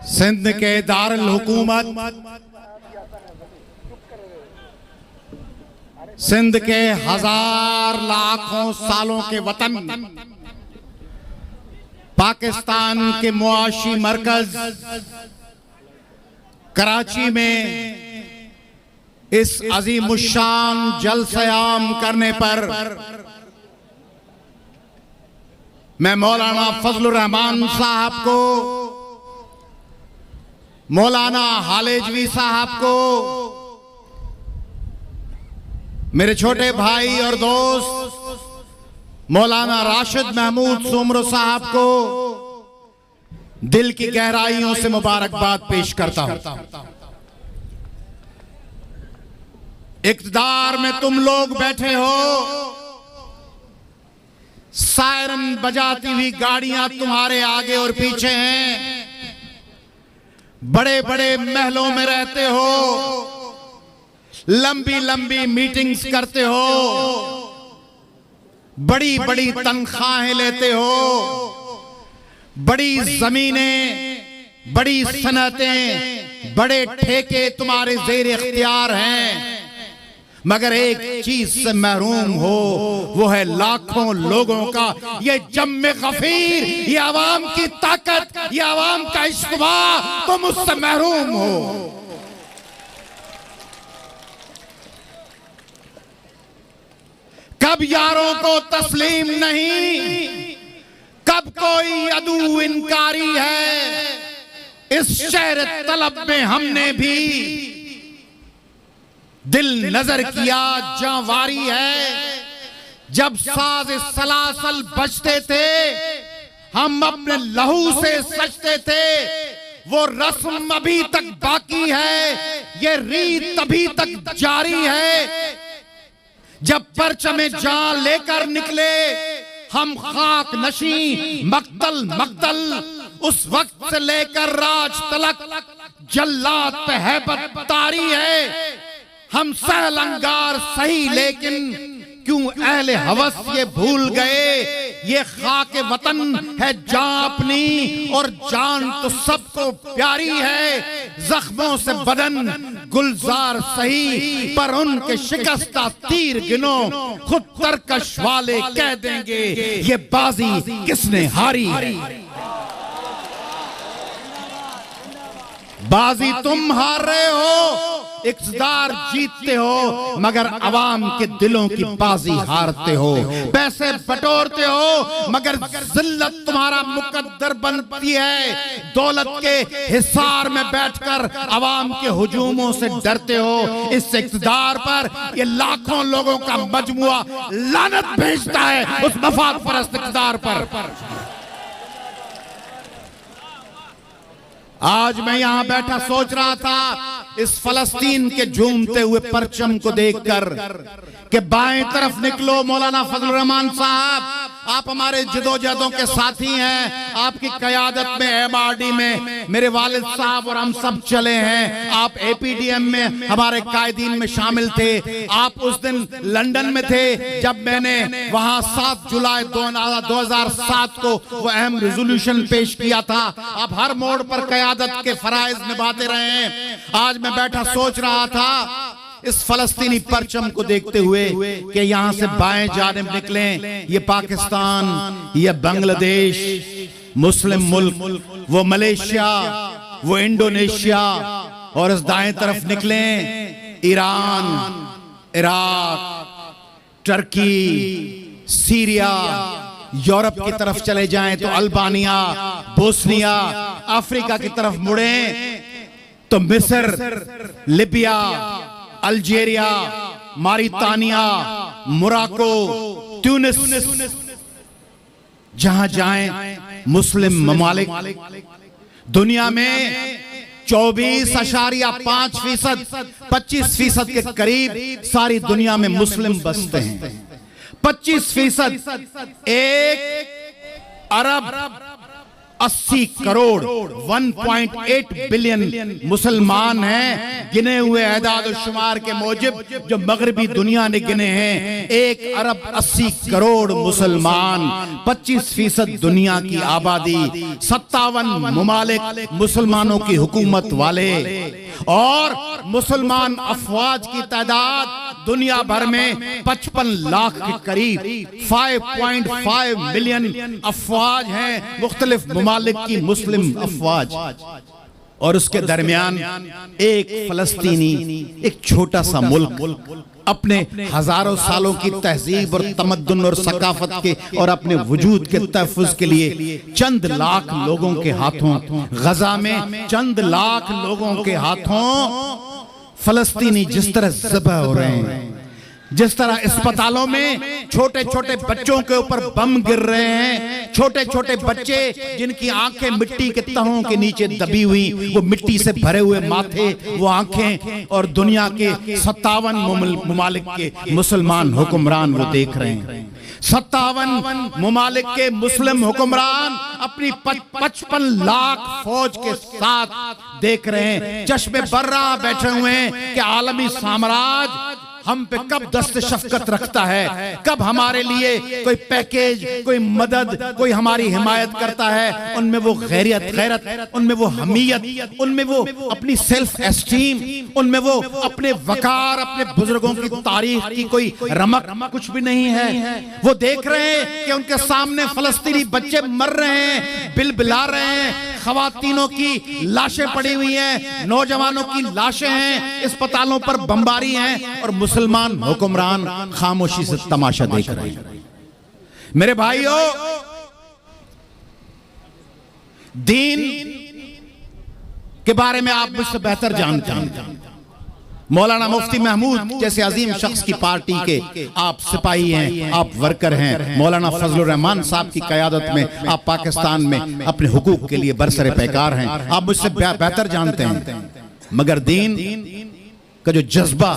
सिंध के दारुल हुकूमत, सिंध के हजार लाखों सालों के वतन, पाकिस्तान के मुआशी मरकज कराची में इस अजीमुशान जलसयाम करने पर मैं मौलाना फजलुर रहमान साहब को, मौलाना हालेजवी साहब को, मेरे छोटे भाई और दोस्त मौलाना राशिद महमूद सुमरो साहब को दिल की गहराइयों से मुबारकबाद पेश करता हूं। इक़्तिदार में तुम लोग बैठे हो, सायरन बजाती हुई गाड़ियां तुम्हारे आगे और पीछे हैं, बड़े बड़े महलों में रहते हो, लंबी लंबी मीटिंग्स करते हो, बड़ी बड़ी तनख्वाहें लेते हो, बड़ी जमीनें, बड़ी सनतें, बड़े ठेके तुम्हारे ज़ेर इख्तियार हैं, मगर एक चीज से महरूम हो, वो है लाखों लोगों का ये जम्मे गफीर, ये आवाम की ताकत, ये आवाम का इज्तिमा, तुम उससे महरूम हो। कब यारों को तस्लीम नहीं, कब कोई अदू इनकारी है, इस शहर तलब में हमने भी दिल नजर किया, जांवारी है। जब साज सलासल बजते थे, हम अपने लहू से सजते थे, वो रस्म अभी तक बाकी है, ये रीत अभी तक जारी है। जब परचमे जान लेकर निकले हम खाक नशी मक्तल मक्तल, उस वक्त से लेकर राज तलक जल्लाद पे हैबत तारी है। हम सहलंगार सही, लेकिन क्यों अहले हवस ये भूल गए, ये खाके वतन है जान अपनी और जान तो सबको प्यारी है। जख्मों से बदन गुलजार सही, पर उनके शिकस्ता तीर गिनो, खुद तरकश वाले कह देंगे ये बाजी किसने हारी है। बाजी तुम हार रहे हो, इक़्तिदार जीतते हो, मगर अवाम के दिलों की बाजी हारते हो। पैसे बटोरते हो, मगर जिल्लत तुम्हारा मुकद्दर बनती है। दौलत के हिसार में बैठकर अवाम के हुजूमों से डरते हो। इस इक़्तिदार पर ये लाखों लोगों का मजमुआ लानत भेजता है, उस मफाद परस्त इक़्तिदार पर। आज मैं यहां बैठा सोच रहा था, इस फलस्तीन के झूमते हुए परचम को देखकर, कि बाएं तरफ निकलो मौलाना फजलुर रहमान साहब, आप हमारे जदोजहदों के साथी हैं। आपकी क़यादत में एमआरडी में मेरे वालिद साहब और हम सब चले हैं। आप एपीडीएम में हमारे कायदीन में शामिल थे। आप उस दिन लंदन में थे जब मैंने वहां 7 जुलाई 2007 को वो अहम रेजोल्यूशन पेश किया था। आप हर मोड़ पर क़यादत के फराइज निभाते रहे हैं। आज मैं बैठा सोच रहा था, इस फलस्तीनी परचम को देखते हुए कि यहां से बाएं जानिब निकले ये पाकिस्तान, ये बांग्लादेश, मुस्लिम मुल्क, वो मलेशिया, वो इंडोनेशिया, और इस दाएं तरफ निकले Iran, Iraq, Turkey, Syria, Europe की तरफ चले जाएं तो अल्बानिया, बोस्निया, अफ्रीका की तरफ मुड़े तो मिस्र, लिबिया, अल्जीरिया, मारितानिया, मोरक्को, ट्यूनिस, जहां जाएं मुस्लिम ममालिक। दुनिया में 24.5%, 25% के करीब सारी दुनिया में मुस्लिम बसते हैं। 25%। एक अरब 80 करोड़ 1.8 बिलियन मुसलमान हैं। गिने हुए एदाद और शुमार के मुजिब जो मगरबी दुनिया ने गिने हैं, 1 अरब 80 करोड़ मुसलमान, 25% दुनिया की आबादी, 57 ममालिक मुसलमानों की हुकूमत वाले, और मुसलमान अफवाज की तादाद दुनिया भर में 55 लाख के करीब, 5.5 मिलियन अफवाज हैं मुख्तलिफ ममालिक की मुस्लिम अफवाज। और उसके दरमियान एक फलस्तीनी, एक छोटा सा मुल्क अपने हजारों सालों की तहजीब और तमद्दुन और सकाफत के और अपने वजूद के तहफ़्फ़ुज़ के लिए चंद लाख लोगों के हाथों, गजा में चंद लाख लोगों के हाथों फलस्तीनी जिस तरह ज़िबह हो रहे हैं, जिस तरह अस्पतालों में छोटे छोटे बच्चों के ऊपर बम गिर रहे हैं, छोटे छोटे बच्चे जिनकी आंखें मिट्टी के तहों के नीचे दबी हुई, वो मिट्टी से भरे हुए माथे, वो आंखें, और दुनिया के 57 ममालिक के मुसलमान हुक्मरान वो देख रहे हैं। 57 ममालिक के मुस्लिम हुक्मरान अपनी 55 लाख फौज के साथ देख रहे हैं, चश्मे बर्रा बैठे हुए हैं कि आलमी साम्राज्य हम पे कब दस्त शफकत रखता है, कब हमारे लिए कोई पैकेज, कोई मदद, कोई हमारी हिमायत करता है। उनमें वो गैरत, उनमें वो हमीयत, उनमें वो अपनी सेल्फ एस्टीम, उनमें वो अपने वकार, अपने बुजुर्गों की तारीख की कोई रमक कुछ भी नहीं है। वो देख रहे हैं कि उनके सामने फलस्तीनी बच्चे मर रहे हैं, बिलबिला रहे हैं, खवातीनों की लाशें पड़ी हुई हैं, नौजवानों की लाशें हैं, अस्पतालों पर बमबारी है, और मुसलमान हुक्मरान खामोशी से तमाशा देख रहे हैं। मेरे भाइयों, दीन के बारे में आप मुझसे बेहतर जानते हैं। मौलाना मुफ्ती महमूद जैसे अजीम शख्स की पार्टी के आप सिपाही हैं, आप वर्कर हैं। मौलाना फजलुर रहमान साहब की क़यादत में आप पाकिस्तान में अपने हुकूक के लिए बरसरे पैकार हैं, आप मुझसे बेहतर जानते हैं। मगर दीन का जो जज्बा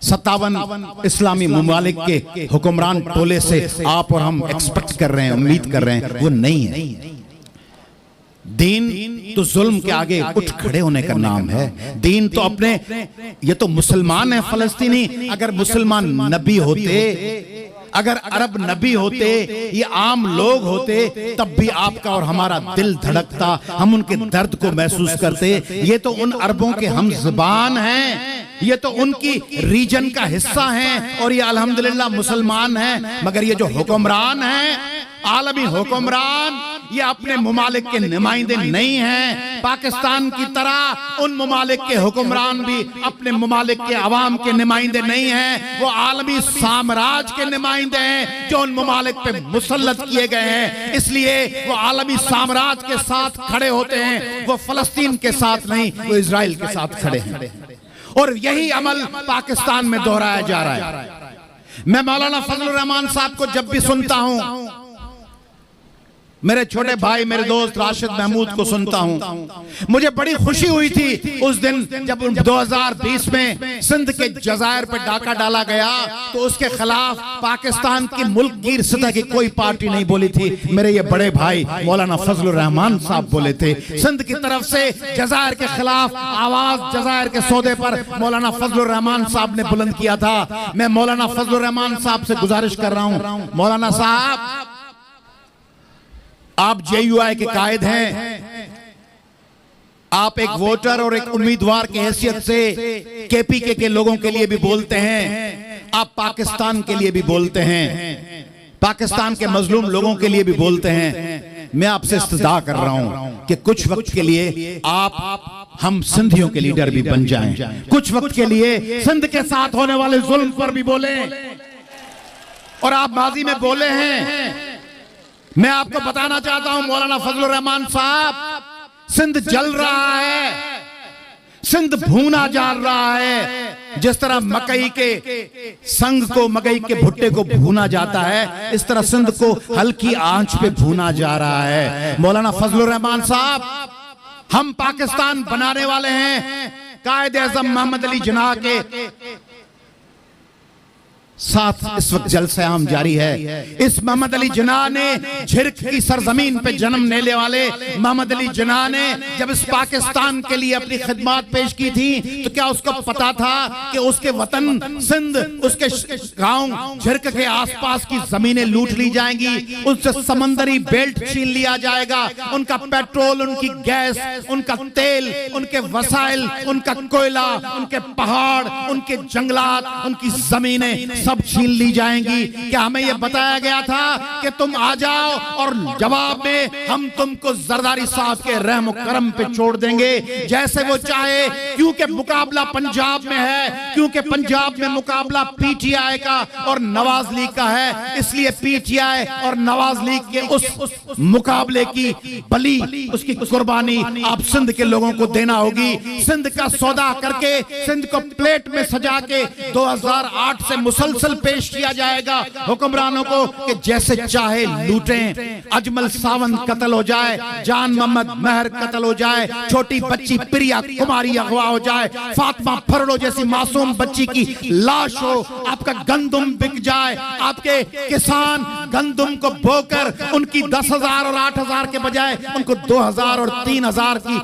57 इस्लामी ममालिक के हुक्मरान टोले से आप और हम एक्सपेक्ट कर रहे हैं, उम्मीद कर रहे हैं, वो नहीं है। दीन तो जुल्म के आगे उठ खड़े होने का नाम है। दीन तो अपने, ये तो मुसलमान है फलस्तीनी, अगर मुसलमान नबी होते, अगर अरब नबी होते, ये आम लोग होते, तब भी आपका और हमारा दिल धड़कता, हम उनके दर्द को महसूस करते। ये तो उन अरबों के हम ज़बान हैं, ये तो उनकी रीजन का हिस्सा हैं, और ये अल्हम्दुलिल्लाह मुसलमान हैं। मगर ये जो हुक्मरान हैं, आलमी हुक्मरान, ये अपने ममालिक के नुमाइंदे नहीं हैं। पाकिस्तान की तरह उन ममालिक के हुक्मरान भी अपने ममालिक के अवाम के नुमाइंदे नहीं हैं, वो आलमी साम्राज्य के नुमाइंदे हैं जो उन ममालिक पे मुसल्लत किए गए हैं। इसलिए वो आलमी साम्राज्य के साथ खड़े होते हैं, वो फलस्तीन के साथ नहीं, वो इजराइल के साथ खड़े हैं। और यही अमल पाकिस्तान में दोहराया जा रहा है। मैं मौलाना फजलुर रहमान साहब को जब भी सुनता हूं, मेरे छोटे भाई, मेरे दोस्त राशिद महमूद को सुनता हूं, मुझे बड़ी खुशी हुई थी उस दिन जब 2020 में सिंध के जजायर पर डाका डाला गया, तो उसके खिलाफ पाकिस्तान की मुल्कगीर सतह की कोई पार्टी नहीं बोली थी। मेरे ये बड़े भाई मौलाना फजलुर रहमान साहब बोले थे। सिंध की तरफ से जजायर के खिलाफ आवाज जजायर के सौदे पर मौलाना फजलुर रहमान साहब ने बुलंद किया था। मैं मौलाना फजलुर रहमान साहब से गुजारिश कर रहा हूं, मौलाना साहब, आप JUI के कायद हैं, आप एक वोटर और एक उम्मीदवार की हैसियत से KPK के लोगों के लिए भी बोलते हैं, आप पाकिस्तान के लिए भी बोलते हैं, पाकिस्तान के मजलूम लोगों के लिए भी बोलते हैं। मैं आपसे इस्तदा कर रहा हूं कि कुछ वक्त के लिए आप हम सिंधियों के लीडर भी बन जाएं, कुछ वक्त के लिए सिंध के साथ होने वाले जुल्म पर भी बोलें। और आप माजी में बोले हैं, मैं आपको बताना चाहता हूं मौलाना फजलुर रहमान साहब, सिंध जल रहा है, सिंध भूना जा रहा है। जिस तरह मकई के संग को, मकई के भुट्टे को भूना जाता है, इस तरह सिंध को हल्की आंच पे भूना जा रहा है। मौलाना फजलुर रहमान साहब, हम पाकिस्तान बनाने वाले हैं। कायद-ए-आज़म मोहम्मद अली जिन्नाह के साथ इस वक्त जलसा आम जारी है। इस मोहम्मद अली जिन्ना ने झिरक की सरजमीन पे जन्म लेने वाले मोहम्मद अली जिन्ना ने जब इस पाकिस्तान के लिए अपनी खिदमत पेश की थी तो क्या उसको पता था कि उसके वतन सिंध, उसके गांव झिरक के आसपास की जमीनें लूट ली जाएंगी, उससे समंदरी बेल्ट छीन लिया जाएगा, उनका पेट्रोल, उनकी गैस, उनका तेल, उनके वसाइल, उनका कोयला, उनके पहाड़, उनके जंगलात, उनकी जमीनें सब छीन ली जाएंगी। क्या हमें यह बताया गया था कि तुम आ जाओ और जवाब में हम तुमको जरदारी साहब के रहम करम पे छोड़ देंगे जैसे वो चाहे, क्योंकि मुकाबला पंजाब में है, क्योंकि पंजाब में मुकाबला पीटीआई का और नवाज लीग का है, इसलिए पीटीआई और नवाज लीग के उस मुकाबले की बलि, उसकी कुर्बानी आप सिंध के लोगों को देना होगी। सिंध का सौदा करके सिंध को प्लेट में सजा के 2008 से मुसलसल पेश किया जाएगा हुक्मरानों को कि जैसे चाहे लूटें। अजमल सावंत कत्ल हो जाए, जान मोहम्मद महर कत्ल हो जाए, छोटी बच्ची प्रिया कुमारी अगवा हो जाए, फातिमा फरडो जैसी मासूम बच्ची की लाश हो, आपका गंदुम बिक जाए, आपके किसान गंदुम को बोकर उनकी 10,000 और 8,000 के बजाय उनको 2,000 और 3,000 की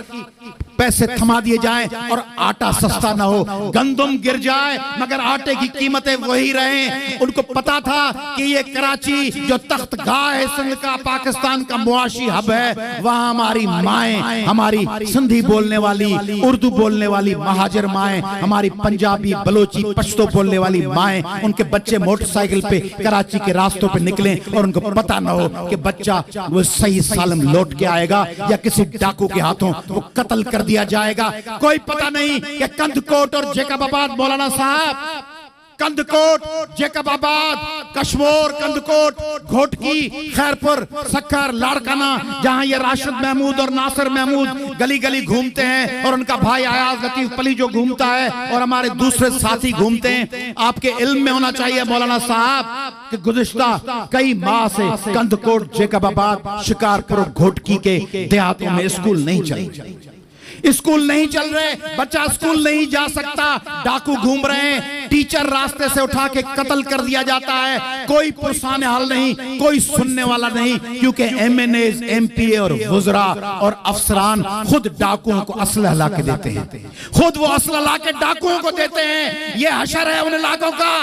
पैसे थमा दिए जाएं और आटा सस्ता ना हो, गंदुम गिर जाए मगर आटे की कीमतें वही रहें। उनको पता था कि ये कराची जो तख्तगाह है सिंध का, पाकिस्तान का मुआशी हब है, वहां हमारी माएं, हमारी सिंधी बोलने वाली, उर्दू बोलने वाली महाजर माएं, हमारी पंजाबी, बलोची, पश्तो बोलने वाली माएं, उनके बच्चे मोटरसाइकिल पे कराची के रास्तों पे निकले और उनको पता ना हो कि बच्चा वो सही सालम लौट के आएगा या किसी डाकू के हाथों वो कत्ल कर दिया जाएगा। कोई पता नहीं कि कंदकोट और जेकबाबाद, मौलाना साहब, कंदकोट, जेकबाबाद, कश्मीर, कंदकोट, घोटकी, खैरपुर, सक्कर, लाड़काना, जहां ये राशिद महमूद और नासिर महमूद गली गली घूमते हैं और उनका भाई अयाज लतीफ पली जो घूमता है और हमारे दूसरे साथी घूमते हैं। आपके इल्म में होना चाहिए मौलाना साहब कि गुज़िश्ता कई माह से कंदकोट, जेकबाबाद, शिकारपुर, घोटकी के देहातों में स्कूल नहीं चले, स्कूल नहीं चल रहे, बच्चा स्कूल नहीं जा सकता, डाकू घूम रहे हैं, टीचर रास्ते से उठा के कत्ल कर दिया जाता है, कोई पुरसान हाल नहीं, कोई सुनने वाला नहीं, क्योंकि एमएनएज, एमपीए और वुज़रा और अफसरान खुद डाकुओं को असलह ला के देते हैं, खुद वो असलह ला के डाकुओं को देते हैं। ये हशर है उन इलाकों का।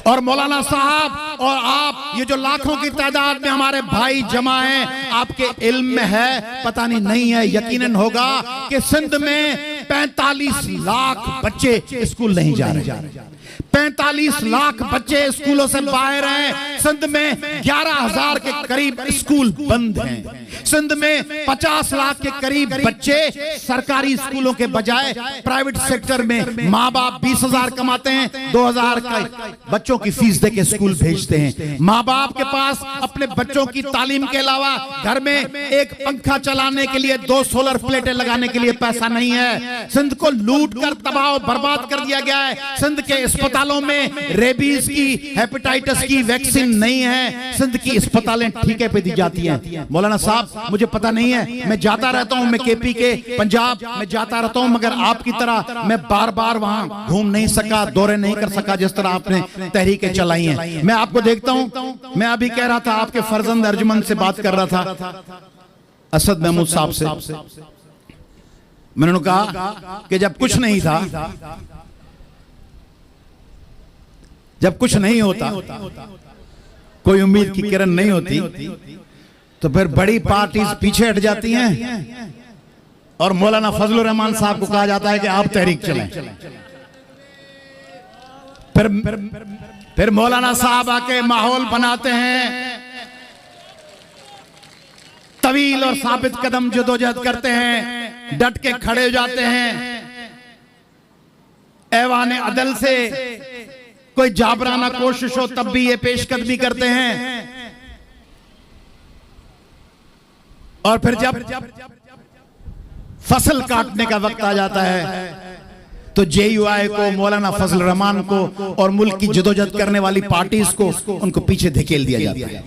और मौलाना साहब और आप, ये जो लाखों की तादाद में हमारे भाई जमा हैं, आपके इल्म में है, पता नहीं है, यकीनन होगा कि सिंध में 45 लाख बच्चे स्कूल नहीं जा रहे, 45 लाख बच्चे स्कूलों से बाहर हैं। सिंध में 11,000 के करीब स्कूल बंद हैं। सिंध में 50 लाख के करीब बच्चे सरकारी स्कूलों के बजाय प्राइवेट सेक्टर में, माँ बाप 20,000 कमाते हैं, 2,000 का बच्चों की फीस देके स्कूल भेजते हैं। माँ बाप के पास अपने बच्चों की तालीम के अलावा घर में एक पंखा चलाने के लिए, 2 सोलर प्लेटें लगाने के लिए पैसा नहीं है। सिंध को लूट कर तबाह बर्बाद कर दिया गया है। सिंध के अस्पतालों में रेबीज की, हेपेटाइटिस की वैक्सीन नहीं है। सिंध की अस्पतालें ठेके पे दी जाती हैं। मौलाना साहब, मुझे पता नहीं है, मैं जाता रहता हूं, मैं केपी के पंजाब में जाता रहता हूं, मगर आपकी तरह मैं बार बार वहां घूम नहीं सका, दौरे नहीं कर सका जिस तरह आपने तहरीकें चलाई हैं। मैं आपको देखता हूं, मैं अभी कह रहा था, आपके फर्जंद अर्जुमन से बात कर रहा था, असद महमूद साहब से, मैंने कहा कि जब कुछ नहीं था, जब कुछ नहीं होता, कोई उम्मीद की किरण नहीं होती, तो फिर बड़ी पार्टीज पीछे हट जाती हैं और मौलाना फजलुर रहमान साहब को कहा जाता है कि आप तहरीक चलें। फिर मौलाना साहब आके माहौल बनाते हैं, तवील और साबित कदम जदोजहद करते हैं, डट के खड़े हो जाते हैं, ऐवान अदल से कोई जाबराना कोशिश हो तब भी ये पेशकदमी करते हैं। और फिर जब फसल काटने का वक्त आ जाता है तो जेयूआई को, मौलाना फजल रहमान को और मुल्क की जदोजहद करने वाली पार्टीज को, उनको पीछे धकेल दिया जाता है।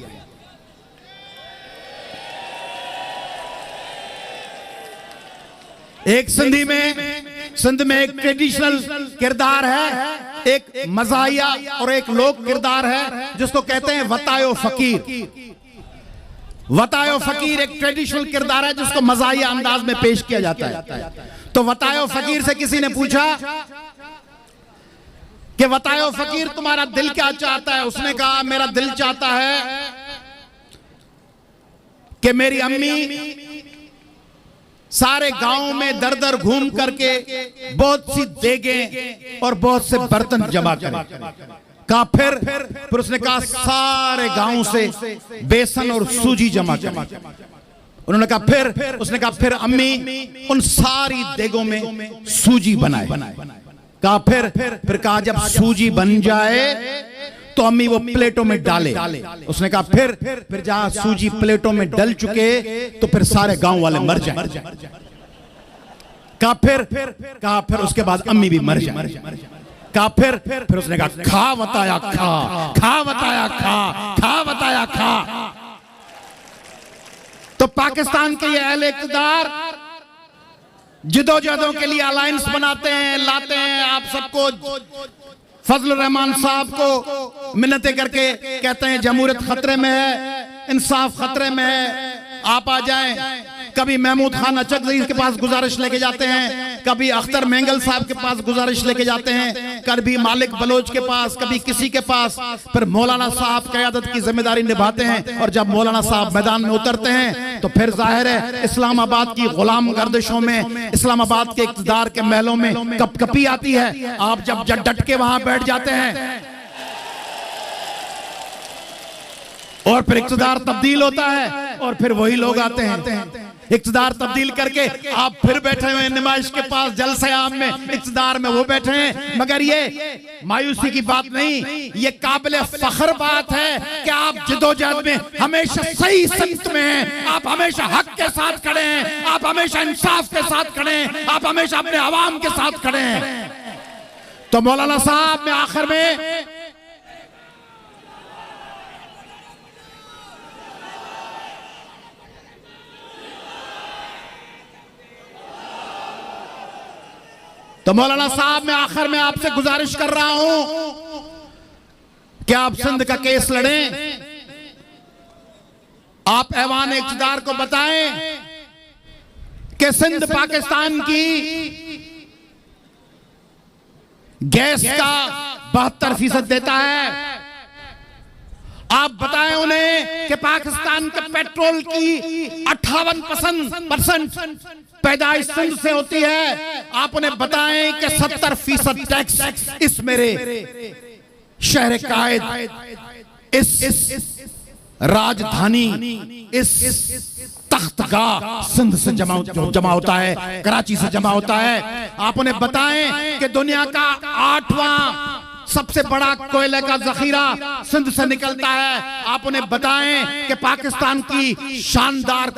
एक सिंधी में सिंध में एक ट्रेडिशनल किरदार है, एक मज़ाहिया और एक लोक किरदार है जिसको कहते हैं वतायो फकीर। वतायो फकीर एक ट्रेडिशनल किरदार है जिसको मज़ाहिया अंदाज में पेश किया जाता है। तो वतायो फकीर से किसी ने पूछा कि वतायो फकीर तुम्हारा दिल क्या चाहता है? उसने कहा मेरा दिल चाहता है कि मेरी अम्मी सारे गांव में दर दर घूम करके बहुत सी देगें और बहुत से बर्तन जमा करें। कहा फिर उसने कहा सारे गांव से बेसन और सूजी जमा करें। उन्होंने कहा फिर उसने कहा फिर अम्मी उन सारी देगों में सूजी बनाए। कहा फिर कहा जब सूजी बन जाए तो अम्मी वो प्लेटों में डाले। उसने कहा फिर जहां सूजी प्लेटों में डल चुके तो फिर सारे गांव वाले मर जाए। कहा फिर उसके बाद अम्मी भी मर जाए। कहा फिर उसने कहा खा बताया खा बताया खा बताया खा। तो पाकिस्तान के ये अहले इक़्तिदार जिदोजहदों के लिए अलायंस बनाते हैं, लाते हैं। आप सबको फजलुर रहमान साहब को मिन्नतें करके कहते हैं जमहूरियत खतरे में है, इंसाफ खतरे में है, आप आ जाएं। कभी महमूद खान अचकज़ई के पास गुजारिश लेके जाते हैं, कभी अख्तर मेंगल साहब के पास गुजारिश लेके जाते हैं, कभी मालिक बलोच के पास, कभी किसी के पास। फिर मौलाना साहब क़यादत की जिम्मेदारी निभाते हैं और जब मौलाना साहब मैदान में उतरते हैं तो फिर जाहिर है इस्लामाबाद की गुलाम गर्दिशों में, इस्लामाबाद के इक़्तिदार के महलों में कपकपी आती है। आप जब डट के वहां बैठ जाते हैं और फिर इक़्तिदार तब्दील होता है और फिर वही लोग आते हैं। इक़्तिदार तब्दील करके आप फिर बैठे हुए नुमाइश के पास, जलसे आम में, इक़्तिदार में वो बैठे हैं। मगर ये मायूसी की बात नहीं, ये काबिल फख्र बात है कि आप जिदोजहद में हमेशा सही संत में हैं, आप हमेशा हक के साथ खड़े हैं, आप हमेशा इंसाफ के साथ खड़े हैं, आप हमेशा अपने अवाम के साथ खड़े हैं। तो मौलाना साहब में आखिर में आखिर में आपसे गुजारिश कर रहा हूं कि आप सिंध का केस लड़ें। आप ऐवान इक़्तिदार को बताएं कि सिंध पाकिस्तान की गैस का 72% देता है। आप बताएं उन्हें कि पाकिस्तान के पेट्रोल की 58% पैदाइश सिंध से होती है। आप उन्हें बताएं कि 70% टैक्स इस मेरे शहर कायद, इस राजधानी, इस तख्तगाह सिंध से जमा होता है, कराची से जमा होता है। आप उन्हें बताएं कि दुनिया का 8वां सबसे बड़ा कोयले का जखीरा सिंध से निकलता है। आप उन्हें बताएं कि पाकिस्तान की शानदार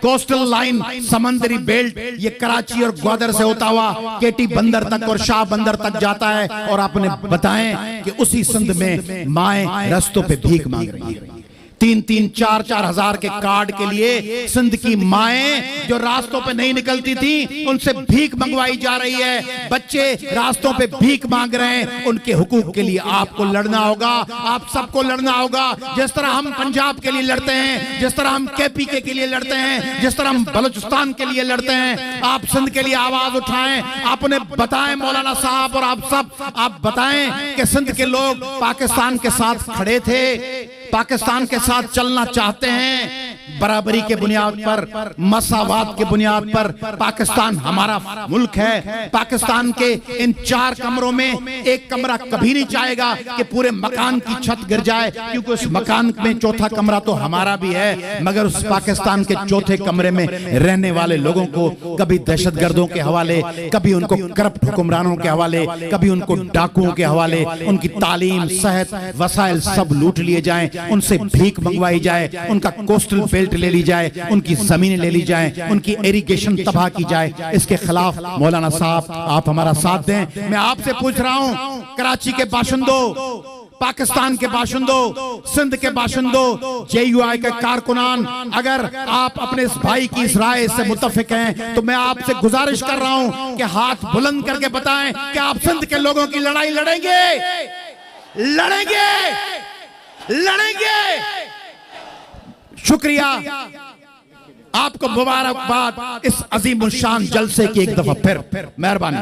कोस्टल लाइन समंदरी बेल्ट ये कराची और ग्वादर से होता हुआ केटी बंदर तक और शाह बंदर तक जाता है। और आप उन्हें बताएं कि उसी सिंध में माएं रास्तों पे भीख मांग रही है। 3-3, 4-4 हजार के कार्ड के लिए सिंध की माएं जो रास्तों पे नहीं निकलती थी उनसे भीख मंगवाई जा रही है। बच्चे रास्तों पे भीख मांग रहे हैं। उनके हुकूक के लिए आपको लड़ना होगा, आप सबको लड़ना होगा। जिस तरह हम पंजाब के लिए लड़ते हैं, जिस तरह हम KPK के लिए लड़ते हैं, जिस तरह हम बलूचिस्तान के लिए लड़ते हैं, आप सिंध के लिए आवाज उठाएं। आप उन्हें बताएं मौलाना साहब और आप सब, आप बताएं कि सिंध के लोग पाकिस्तान के साथ खड़े थे, पाकिस्तान के साथ चलना चाहते हैं, बराबरी के बुनियाद पर, मसावात के बुनियाद पर। पाकिस्तान हमारा मुल्क है। पाकिस्तान के इन 4 कमरों में एक कमरा कभी नहीं चाहेगा कि पूरे मकान की छत गिर जाए, क्योंकि उस मकान में चौथा कमरा तो हमारा भी है। मगर उस पाकिस्तान के चौथे कमरे में रहने वाले लोगों को कभी दहशतगर्दों के हवाले, कभी उनको करप्ट हुक्मरानों के हवाले, कभी उनको डाकुओं के हवाले, उनकी तालीम, सेहत, वसाइल सब लूट लिए जाएं, उनसे भीख मंगवाई जाए, उनका कोस्टल बेल्ट ले ली जाए, उनकी जमीनें ले ली जाए, उनकी इरिगेशन तबाह की जाए। इसके खिलाफ मौलाना साहब आप हमारा साथ दें। मैं आपसे पूछ रहा हूं, कराची के बाशिंदों, पाकिस्तान के बाशिंदों, सिंध के बाशिंदों, JUI के कारकुनान, अगर आप अपने इस भाई की इस राय से मुत्तफिक हैं तो मैं आपसे गुजारिश कर रहा हूं कि हाथ बुलंद करके बताएं कि आप सिंध के लोगों की लड़ाई लड़ेंगे, लड़ेंगे, लड़ेंगे। शुक्रिया, आपको मुबारकबाद इस अजीमुल शान जलसे की एक दफा फिर। मेहरबानी।